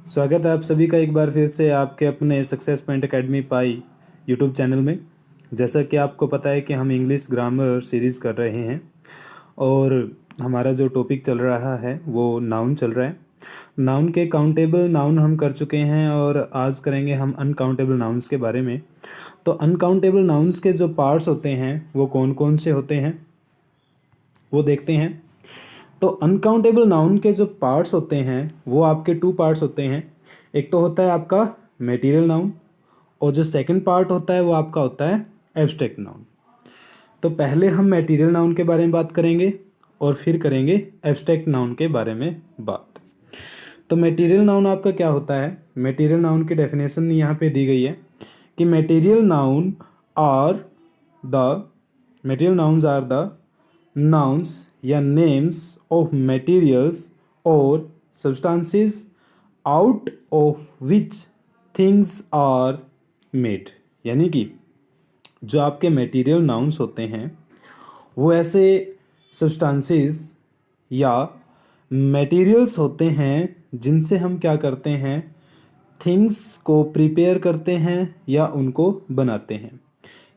स्वागत है आप सभी का एक बार फिर से आपके अपने सक्सेस पॉइंट एकेडमी पाई यूट्यूब चैनल में। जैसा कि आपको पता है कि हम इंग्लिश ग्रामर सीरीज़ कर रहे हैं और हमारा जो टॉपिक चल रहा है वो नाउन चल रहा है। नाउन के काउंटेबल नाउन हम कर चुके हैं और आज करेंगे हम अनकाउंटेबल नाउन्स के बारे में। तो अनकाउंटेबल नाउन्स के जो पार्ट्स होते हैं वो कौन कौन से होते हैं वो देखते हैं। तो अनकाउंटेबल नाउन के जो पार्ट्स होते हैं वो आपके टू पार्ट्स होते हैं। एक तो होता है आपका मटेरियल नाउन और जो सेकंड पार्ट होता है वो आपका होता है एब्स्ट्रैक्ट नाउन। तो पहले हम मटेरियल नाउन के बारे में बात करेंगे और फिर करेंगे एब्स्ट्रैक्ट नाउन के बारे में बात। तो मटेरियल नाउन आपका क्या होता है? मटेरियल नाउन की डेफिनेशन यहाँ पे दी गई है कि are the material nouns are the nouns या names of materials or substances out of which things are made। यानी कि जो आपके मटेरियल नाउन्स होते हैं वो ऐसे सब्सटेंसेस या मटेरियल्स होते हैं जिनसे हम क्या करते हैं, थिंग्स को प्रिपेयर करते हैं या उनको बनाते हैं।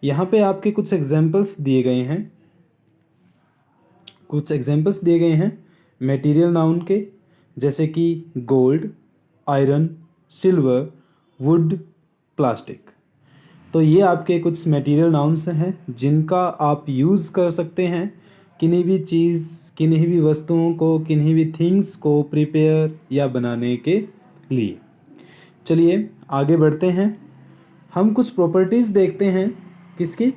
यहाँ पे आपके कुछ एग्जांपल्स दिए गए हैं मटेरियल नाउन के, जैसे कि gold, iron, silver, would, plastic. तो ये आपके कुछ मटेरियल नाउन्स हैं जिनका आप यूज़ कर सकते हैं किन्हीं भी चीज़, किन्हीं भी वस्तुओं को, किन्हीं भी थिंग्स को प्रिपेयर या बनाने के लिए। चलिए आगे बढ़ते हैं। हम कुछ प्रॉपर्टीज़ देखते हैं किसकी,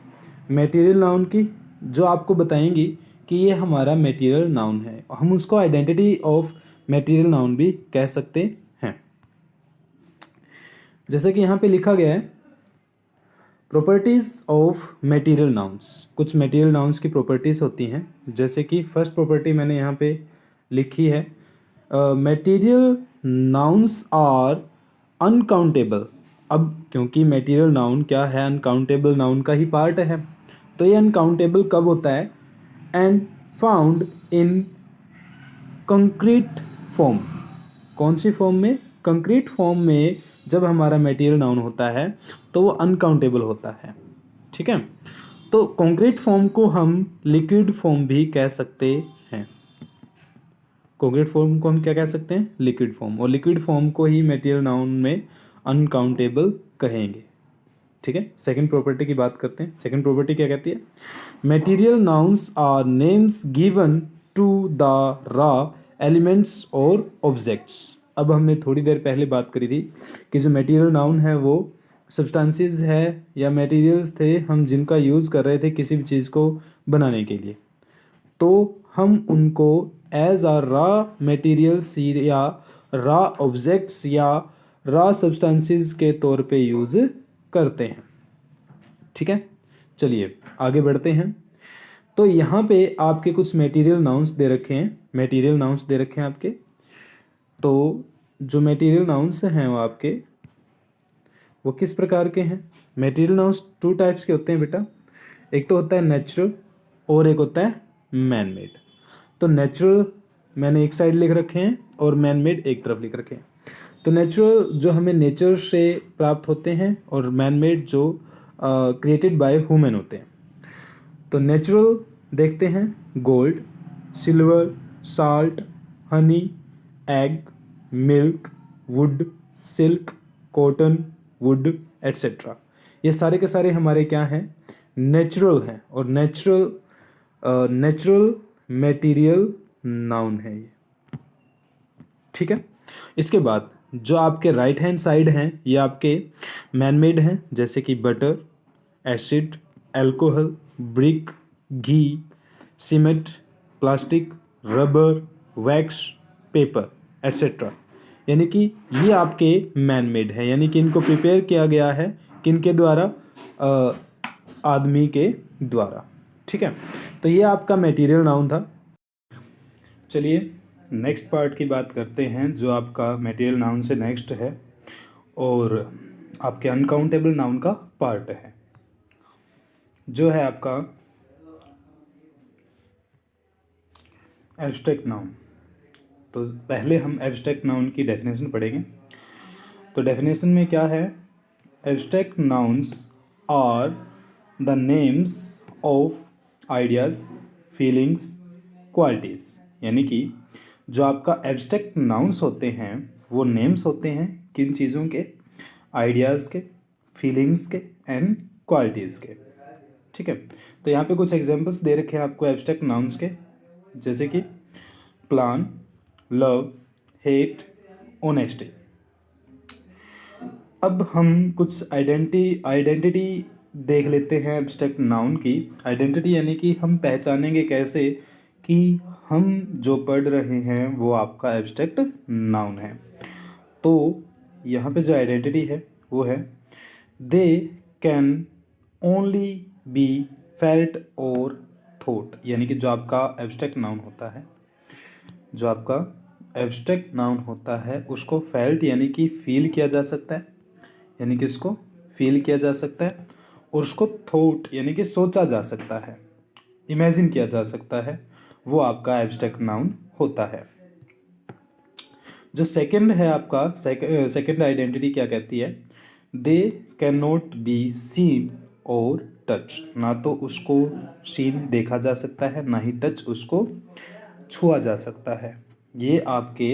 मटेरियल नाउन की, जो आपको बताएंगी कि ये हमारा मटेरियल नाउन है। हम उसको आइडेंटिटी ऑफ मटेरियल नाउन भी कह सकते हैं। जैसे कि यहाँ पे लिखा गया है प्रॉपर्टीज ऑफ मटेरियल नाउन्स। कुछ मटेरियल नाउन्स की प्रॉपर्टीज होती हैं, जैसे कि फर्स्ट प्रॉपर्टी मैंने यहाँ पे लिखी है, मटेरियल नाउन्स आर अनकाउंटेबल। अब क्योंकि मटेरियल नाउन क्या है, अनकाउंटेबल नाउन का ही पार्ट है, तो ये अनकाउंटेबल कब होता है? And found in concrete form. कौन सी फॉर्म में? कंक्रीट फॉर्म में जब हमारा मटेरियल नाउन होता है तो वो अनकाउंटेबल होता है। ठीक है, तो कंक्रीट फॉर्म को हम लिक्विड फॉर्म भी कह सकते हैं। कंक्रीट फॉर्म को हम क्या कह सकते हैं? Liquid form. और लिक्विड फॉर्म को ही मटेरियल नाउन में अनकाउंटेबल कहेंगे। ठीक है, सेकंड प्रॉपर्टी की बात करते हैं। सेकंड प्रॉपर्टी क्या कहती है? Material nouns are names given to the raw elements और ऑब्जेक्ट्स। अब हमने थोड़ी देर पहले बात करी थी कि जो मटेरियल नाउन है वो सब्सटेंसेस है या मटेरियल्स थे हम जिनका यूज़ कर रहे थे किसी भी चीज़ को बनाने के लिए, तो हम उनको एज आ रॉ मटेरियल्स या रॉ ऑब्जेक्ट्स या रॉ सब्सटेंसेस के तौर पे यूज़ करते हैं। ठीक है, चलिए आगे बढ़ते हैं। तो यहाँ पे आपके कुछ मटेरियल नाउन्स दे रखे हैं आपके। तो जो मटेरियल नाउन्स हैं वो किस प्रकार के हैं? मटेरियल नाउन्स टू टाइप्स के होते हैं बेटा। एक तो होता है नेचुरल और एक होता है मैन मेड। तो नेचुरल मैंने एक साइड लिख रखे हैं और मैन मेड एक तरफ लिख रखे हैं। तो नेचुरल जो हमें नेचर से प्राप्त होते हैं और मैन मेड जो क्रिएटेड बाय ह्यूमन होते हैं। तो नेचुरल देखते हैं gold, silver, salt, Honey, egg, milk, would, silk, cotton, would etcetera. ये सारे के सारे हमारे क्या हैं? नेचुरल हैं। और नेचुरल मटेरियल नाउन है ये। ठीक है, इसके बाद जो आपके राइट हैंड साइड हैं ये आपके मैन मेड हैं, जैसे कि butter, acid, alcohol, brick, ghee, cement, plastic, rubber, wax, paper etcetera. यानी कि ये आपके मैन मेड है, यानी कि इनको प्रिपेयर किया गया है किनके द्वारा? आदमी के द्वारा। ठीक है, तो ये आपका मटेरियल नाउन था। चलिए नेक्स्ट पार्ट की बात करते हैं जो आपका मटेरियल नाउन से नेक्स्ट है और आपके अनकाउंटेबल नाउन का पार्ट है, जो है आपका एब्स्ट्रैक्ट नाउन। तो पहले हम एब्स्ट्रैक्ट नाउन की डेफिनेशन पढ़ेंगे। तो डेफिनेशन में क्या है, abstract nouns are the names of ideas, feelings, qualities. यानी कि जो आपका एब्स्ट्रैक्ट नाउन्स होते हैं वो नेम्स होते हैं किन चीज़ों के, आइडियाज़ के, फीलिंग्स के एंड क्वालिटीज़ के। ठीक है, तो यहाँ पे कुछ एग्जांपल्स दे रखे हैं आपको एब्स्ट्रैक्ट नाउन्स के, जैसे कि प्लान, लव, हेट, ऑनेस्टी। अब हम कुछ आइडेंटिटी देख लेते हैं एब्स्ट्रैक्ट नाउन की। आइडेंटिटी यानी कि हम पहचानेंगे कैसे कि हम जो पढ़ रहे हैं वो आपका एब्स्ट्रैक्ट नाउन है। तो यहाँ पे जो आइडेंटिटी है वो है they can only be felt और थॉट। यानी कि जो आपका एब्स्ट्रैक्ट नाउन होता है, जो आपका एब्स्ट्रैक्ट नाउन होता है उसको फेल्ट यानी कि फील किया जा सकता है, यानी कि उसको फील किया जा सकता है, और उसको थॉट यानी कि सोचा जा सकता है, इमेजिन किया जा सकता है, वो आपका एब्स्ट्रैक्ट नाउन होता है। जो सेकंड है आपका, सेकंड आइडेंटिटी क्या कहती है, they can not be seen और टच। ना तो उसको सीन देखा जा सकता है, ना ही टच उसको छुआ जा सकता है। ये आपके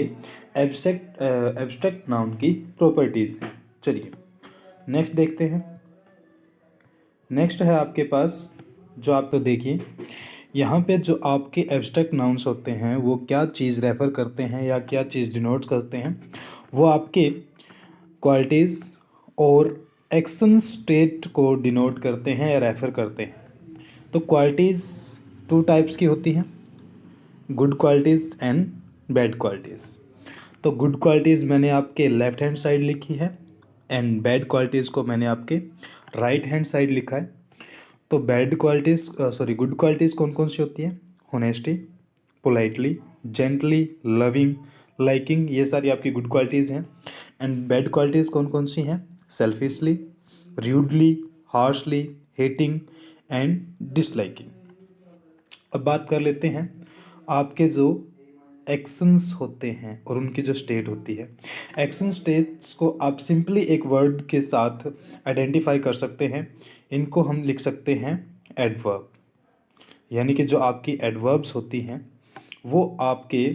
एब्स्ट्रैक्ट नाउन की प्रॉपर्टीज हैं। चलिए नेक्स्ट देखते हैं। नेक्स्ट है आपके पास जो आप तो देखिए यहाँ पे जो आपके एब्स्ट्रैक्ट नाउन्स होते हैं वो क्या चीज़ रेफर करते हैं या क्या चीज़ डिनोट करते हैं, वो आपके क्वालिटीज़ और एक्शन स्टेट को डिनोट करते हैं या रेफर करते हैं। तो क्वालिटीज़ टू टाइप्स की होती हैं, good qualities and bad qualities. तो गुड क्वालिटीज़ मैंने आपके लेफ्ट हैंड साइड लिखी है एंड बैड क्वालिटीज़ को मैंने आपके राइट हैंड साइड लिखा है। तो गुड क्वालिटीज़ कौन कौन सी होती हैं, honesty, politely, gently, loving, liking, ये सारी आपकी गुड क्वालिटीज़ हैं। एंड बैड क्वालिटीज़ कौन कौन सी हैं, selfishly, rudely, harshly, hating and disliking. अब बात कर लेते हैं आपके जो एक्शंस होते हैं और उनकी जो स्टेट होती है। एक्शन स्टेट्स को आप सिंपली एक वर्ड के साथ आइडेंटिफाई कर सकते हैं। इनको हम लिख सकते हैं एडवर्ब। यानी कि जो आपकी एडवर्ब्स होती हैं वो आपके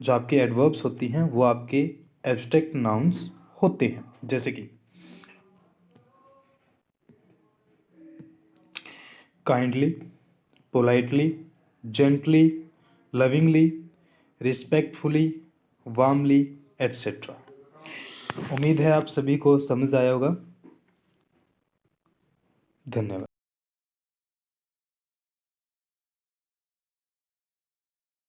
जो आपकी एडवर्ब्स होती हैं वो आपके एब्स्ट्रैक्ट नाउन्स होते हैं, जैसे कि kindly, politely, gently, lovingly, respectfully, warmly etcetera. उम्मीद है आप सभी को समझ आया होगा। धन्यवाद।